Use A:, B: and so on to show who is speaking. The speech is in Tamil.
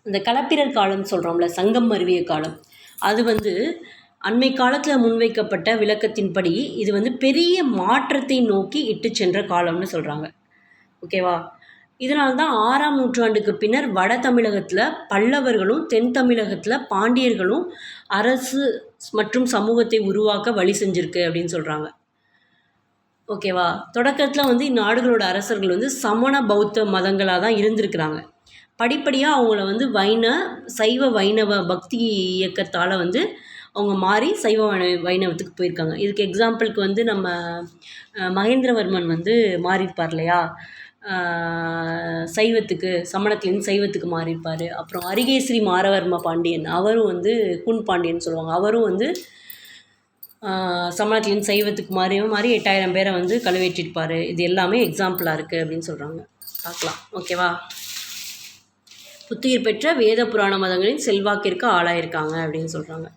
A: அந்த களப்பிரர் காலம் சொல்கிறோம்ல, சங்கம் மருவிய காலம், அது வந்து அண்மை காலத்தில் முன்வைக்கப்பட்ட விளக்கத்தின்படி இது வந்து பெரிய மாற்றத்தை நோக்கி இட்டு சென்ற காலம்னு சொல்கிறாங்க. ஓகேவா? இதனால்தான் 6ஆம் நூற்றாண்டுக்கு பின்னர் வட தமிழகத்தில் பல்லவர்களும் தென் தமிழகத்தில் பாண்டியர்களும் அரசு மற்றும் சமூகத்தை உருவாக்க வழி செஞ்சுருக்கு அப்படின்னு சொல்கிறாங்க. ஓகேவா? தொடக்கத்தில் வந்து இந்நாடுகளோட அரசர்கள் வந்து சமண பௌத்த மதங்களாக தான் இருந்திருக்கிறாங்க. படிப்படியாக அவங்கள வந்து சைவ வைணவ பக்தி இயக்கத்தால் வந்து அவங்க மாறி சைவ வைணவத்துக்கு போயிருக்காங்க. இதுக்கு எக்ஸாம்பிளுக்கு வந்து நம்ம மகேந்திரவர்மன் வந்து மாறியிருப்பார் இல்லையா, சைவத்துக்கு, சமணத்துலேருந்து சைவத்துக்கு மாறியிருப்பார். அப்புறம் அரிகேசரி மாரவர்ம பாண்டியன், அவரும் வந்து கூன் பாண்டியன் சொல்லுவாங்க, அவரும் வந்து சமணத்துலேருந்து சைவத்துக்கு மாறி 8000 பேரை வந்து கழுவேற்றிருப்பார். இது எல்லாமே எக்ஸாம்பிளாக இருக்குது அப்படின்னு சொல்கிறாங்க. பார்க்கலாம். ஓகேவா? புத்துயிர் பெற்ற வேத புராண மதங்களின் செல்வாக்கிற்கு ஆளாயிருக்காங்க அப்படின்னு சொல்கிறாங்க.